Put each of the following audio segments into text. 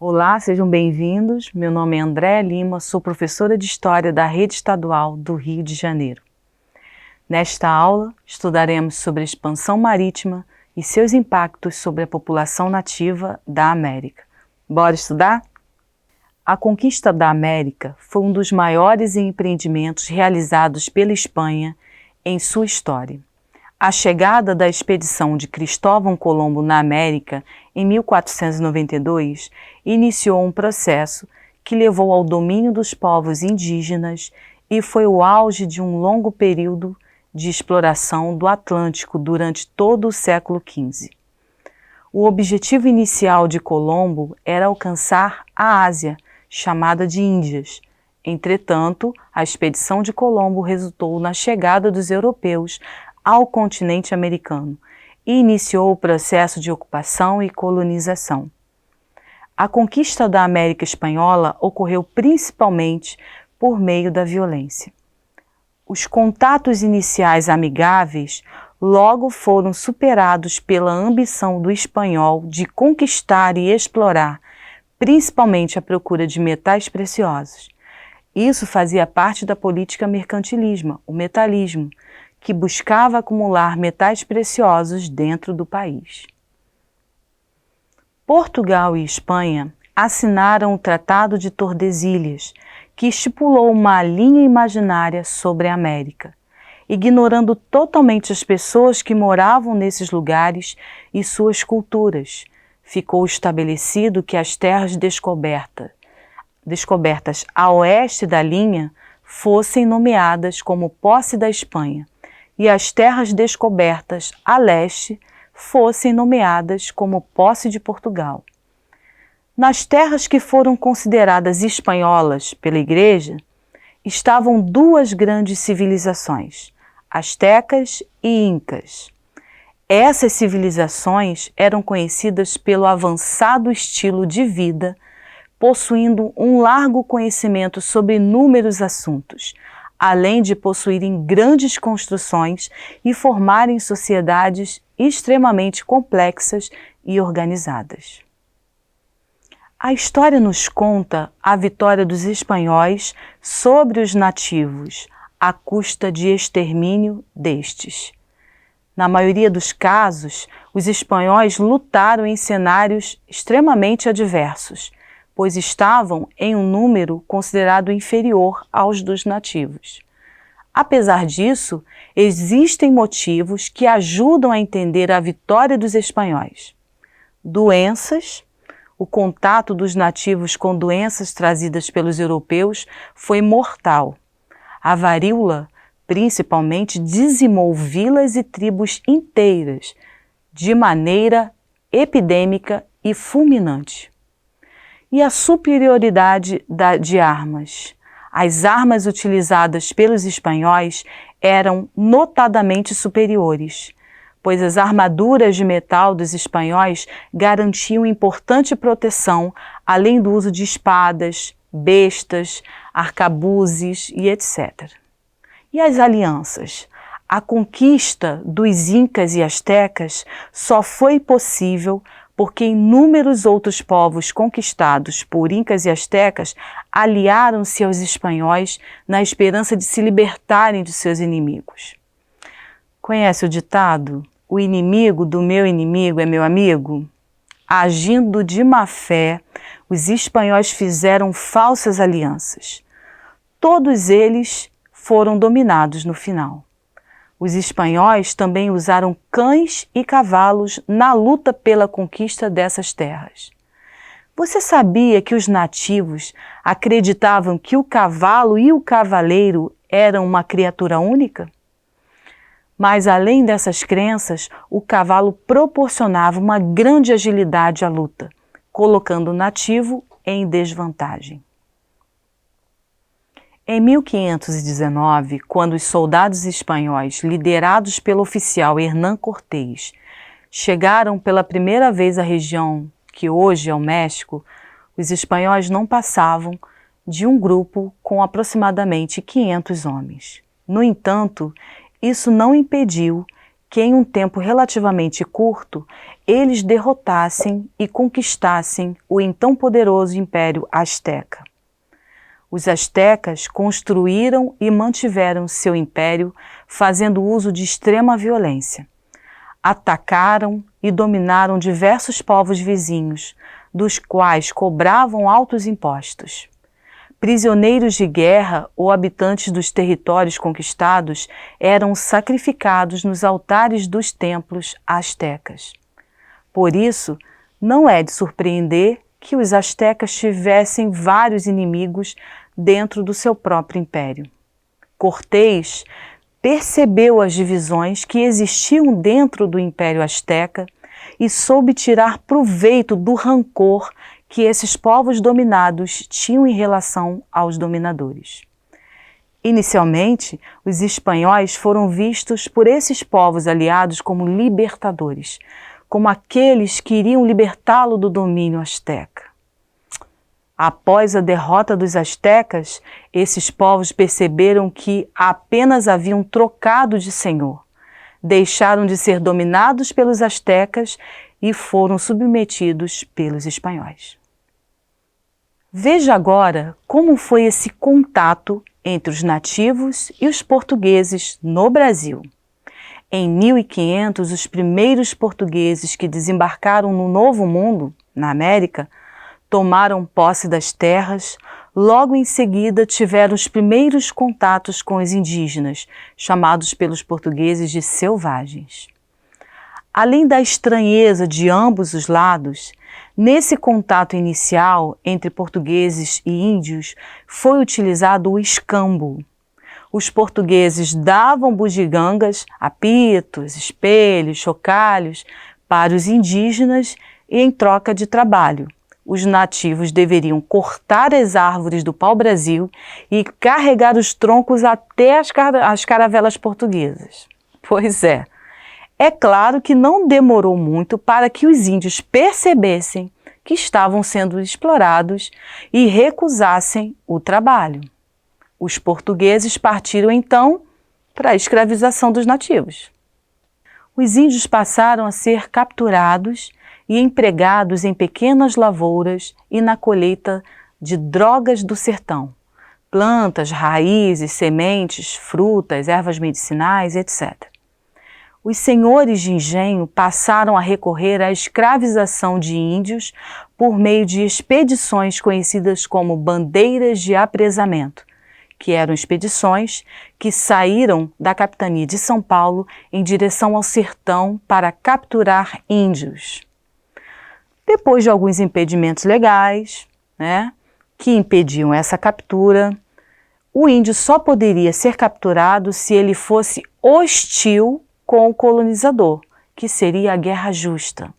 Olá, sejam bem-vindos. Meu nome é Andréa Lima, sou professora de História da Rede Estadual do Rio de Janeiro. Nesta aula, estudaremos sobre a expansão marítima e seus impactos sobre a população nativa da América. Bora estudar? A conquista da América foi um dos maiores empreendimentos realizados pela Espanha em sua história. A chegada da expedição de Cristóvão Colombo na América em 1492 iniciou um processo que levou ao domínio dos povos indígenas e foi o auge de um longo período de exploração do Atlântico durante todo o século XV. O objetivo inicial de Colombo era alcançar a Ásia, chamada de Índias. Entretanto, a expedição de Colombo resultou na chegada dos europeus ao continente americano e iniciou o processo de ocupação e colonização. A conquista da América Espanhola ocorreu principalmente por meio da violência. Os contatos iniciais amigáveis logo foram superados pela ambição do espanhol de conquistar e explorar, principalmente a procura de metais preciosos. Isso fazia parte da política mercantilismo, o metalismo, que buscava acumular metais preciosos dentro do país. Portugal e Espanha assinaram o Tratado de Tordesilhas, que estipulou uma linha imaginária sobre a América, ignorando totalmente as pessoas que moravam nesses lugares e suas culturas. Ficou estabelecido que as terras descobertas a oeste da linha fossem nomeadas como posse da Espanha, e as terras descobertas a leste fossem nomeadas como posse de Portugal. Nas terras que foram consideradas espanholas pela Igreja, estavam duas grandes civilizações, astecas e incas. Essas civilizações eram conhecidas pelo avançado estilo de vida, possuindo um largo conhecimento sobre inúmeros assuntos, além de possuírem grandes construções e formarem sociedades extremamente complexas e organizadas. A história nos conta a vitória dos espanhóis sobre os nativos, à custa de extermínio destes. Na maioria dos casos, os espanhóis lutaram em cenários extremamente adversos, pois estavam em um número considerado inferior aos dos nativos. Apesar disso, existem motivos que ajudam a entender a vitória dos espanhóis. Doenças. O contato dos nativos com doenças trazidas pelos europeus foi mortal. A varíola, principalmente, dizimou vilas e tribos inteiras, de maneira epidêmica e fulminante. E a superioridade de armas. As armas utilizadas pelos espanhóis eram notadamente superiores, pois as armaduras de metal dos espanhóis garantiam importante proteção, além do uso de espadas, bestas, arcabuzes e etc. E as alianças? A conquista dos incas e astecas só foi possível porque inúmeros outros povos conquistados por incas e astecas aliaram-se aos espanhóis na esperança de se libertarem de seus inimigos. Conhece o ditado? O inimigo do meu inimigo é meu amigo? Agindo de má fé, os espanhóis fizeram falsas alianças. Todos eles foram dominados no final. Os espanhóis também usaram cães e cavalos na luta pela conquista dessas terras. Você sabia que os nativos acreditavam que o cavalo e o cavaleiro eram uma criatura única? Mas, além dessas crenças, o cavalo proporcionava uma grande agilidade à luta, colocando o nativo em desvantagem. Em 1519, quando os soldados espanhóis, liderados pelo oficial Hernán Cortés, chegaram pela primeira vez à região que hoje é o México, os espanhóis não passavam de um grupo com aproximadamente 500 homens. No entanto, isso não impediu que em um tempo relativamente curto, eles derrotassem e conquistassem o então poderoso Império Azteca. Os astecas construíram e mantiveram seu império fazendo uso de extrema violência. Atacaram e dominaram diversos povos vizinhos, dos quais cobravam altos impostos. Prisioneiros de guerra ou habitantes dos territórios conquistados eram sacrificados nos altares dos templos astecas. Por isso, não é de surpreender que os astecas tivessem vários inimigos dentro do seu próprio império. Cortés percebeu as divisões que existiam dentro do Império Azteca e soube tirar proveito do rancor que esses povos dominados tinham em relação aos dominadores. Inicialmente, os espanhóis foram vistos por esses povos aliados como libertadores, como aqueles que iriam libertá-lo do domínio asteca. Após a derrota dos astecas, esses povos perceberam que apenas haviam trocado de senhor, deixaram de ser dominados pelos astecas e foram submetidos pelos espanhóis. Veja agora como foi esse contato entre os nativos e os portugueses no Brasil. Em 1500, os primeiros portugueses que desembarcaram no Novo Mundo, na América, tomaram posse das terras, logo em seguida tiveram os primeiros contatos com os indígenas, chamados pelos portugueses de selvagens. Além da estranheza de ambos os lados, nesse contato inicial entre portugueses e índios foi utilizado o escambo. Os portugueses davam bugigangas, apitos, espelhos, chocalhos para os indígenas e em troca de trabalho. Os nativos deveriam cortar as árvores do pau-brasil e carregar os troncos até as caravelas portuguesas. Pois é. É claro que não demorou muito para que os índios percebessem que estavam sendo explorados e recusassem o trabalho. Os portugueses partiram então para a escravização dos nativos. Os índios passaram a ser capturados e empregados em pequenas lavouras e na colheita de drogas do sertão, plantas, raízes, sementes, frutas, ervas medicinais, etc. Os senhores de engenho passaram a recorrer à escravização de índios por meio de expedições conhecidas como bandeiras de apresamento, que eram expedições que saíram da capitania de São Paulo em direção ao sertão para capturar índios. Depois de alguns impedimentos legais, que impediam essa captura, o índio só poderia ser capturado se ele fosse hostil com o colonizador, que seria a guerra justa.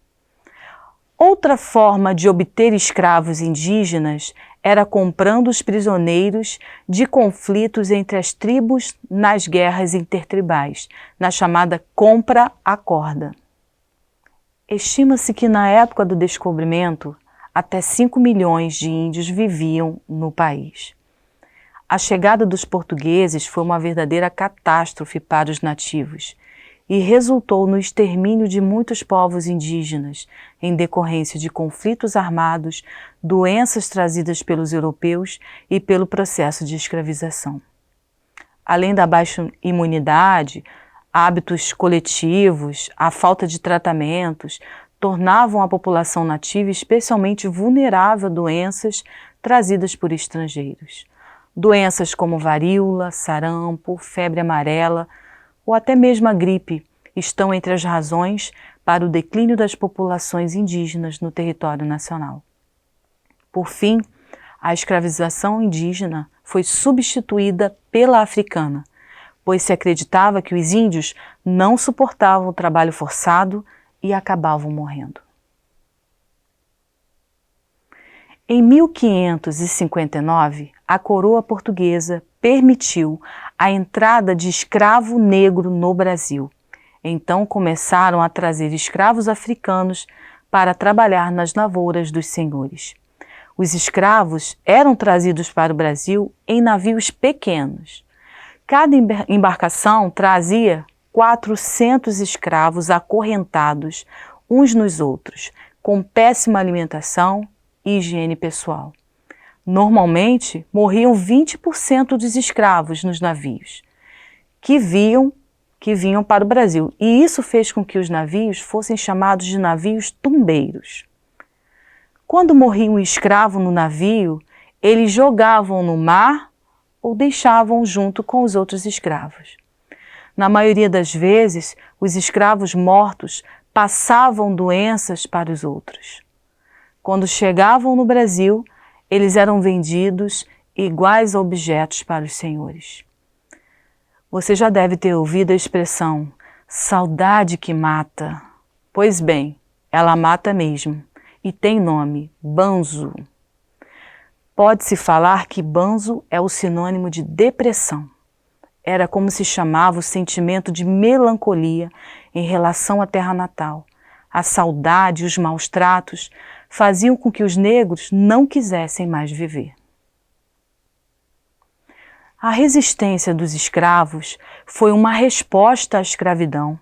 Outra forma de obter escravos indígenas era comprando os prisioneiros de conflitos entre as tribos nas guerras intertribais, na chamada compra à corda. Estima-se que na época do descobrimento, até 5 milhões de índios viviam no país. A chegada dos portugueses foi uma verdadeira catástrofe para os nativos e resultou no extermínio de muitos povos indígenas em decorrência de conflitos armados, doenças trazidas pelos europeus e pelo processo de escravização. Além da baixa imunidade, hábitos coletivos, a falta de tratamentos, tornavam a população nativa especialmente vulnerável a doenças trazidas por estrangeiros. Doenças como varíola, sarampo, febre amarela ou até mesmo a gripe estão entre as razões para o declínio das populações indígenas no território nacional. Por fim, a escravização indígena foi substituída pela africana, pois se acreditava que os índios não suportavam o trabalho forçado e acabavam morrendo. Em 1559, a coroa portuguesa permitiu a entrada de escravo negro no Brasil. Então começaram a trazer escravos africanos para trabalhar nas lavouras dos senhores. Os escravos eram trazidos para o Brasil em navios pequenos. Cada embarcação trazia 400 escravos acorrentados uns nos outros, com péssima alimentação e higiene pessoal. Normalmente, morriam 20% dos escravos nos navios que vinham para o Brasil, e isso fez com que os navios fossem chamados de navios tumbeiros. Quando morria um escravo no navio, eles jogavam no mar ou deixavam junto com os outros escravos. Na maioria das vezes, os escravos mortos passavam doenças para os outros. Quando chegavam no Brasil, eles eram vendidos iguais a objetos para os senhores. Você já deve ter ouvido a expressão saudade que mata. Pois bem, ela mata mesmo e tem nome, banzo. Pode-se falar que banzo é o sinônimo de depressão. Era como se chamava o sentimento de melancolia em relação à terra natal. A saudade e os maus tratos faziam com que os negros não quisessem mais viver. A resistência dos escravos foi uma resposta à escravidão,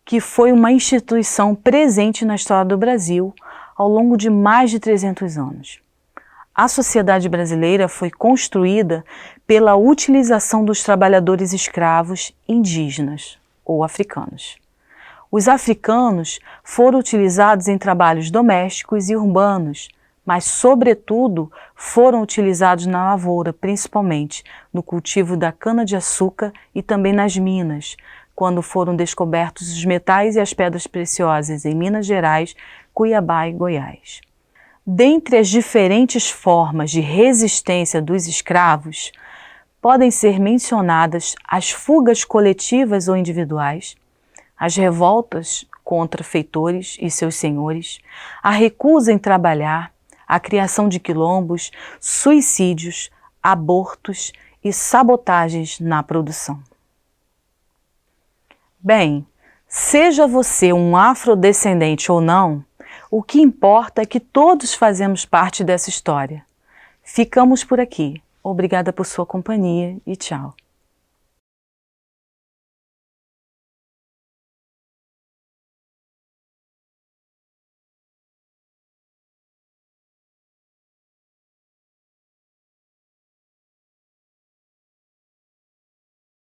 que foi uma instituição presente na história do Brasil ao longo de mais de 300 anos. A sociedade brasileira foi construída pela utilização dos trabalhadores escravos indígenas ou africanos. Os africanos foram utilizados em trabalhos domésticos e urbanos, mas, sobretudo, foram utilizados na lavoura, principalmente no cultivo da cana-de-açúcar e também nas minas, quando foram descobertos os metais e as pedras preciosas em Minas Gerais, Cuiabá e Goiás. Dentre as diferentes formas de resistência dos escravos, podem ser mencionadas as fugas coletivas ou individuais, as revoltas contra feitores e seus senhores, a recusa em trabalhar, a criação de quilombos, suicídios, abortos e sabotagens na produção. Bem, seja você um afrodescendente ou não, o que importa é que todos fazemos parte dessa história. Ficamos por aqui. Obrigada por sua companhia e tchau.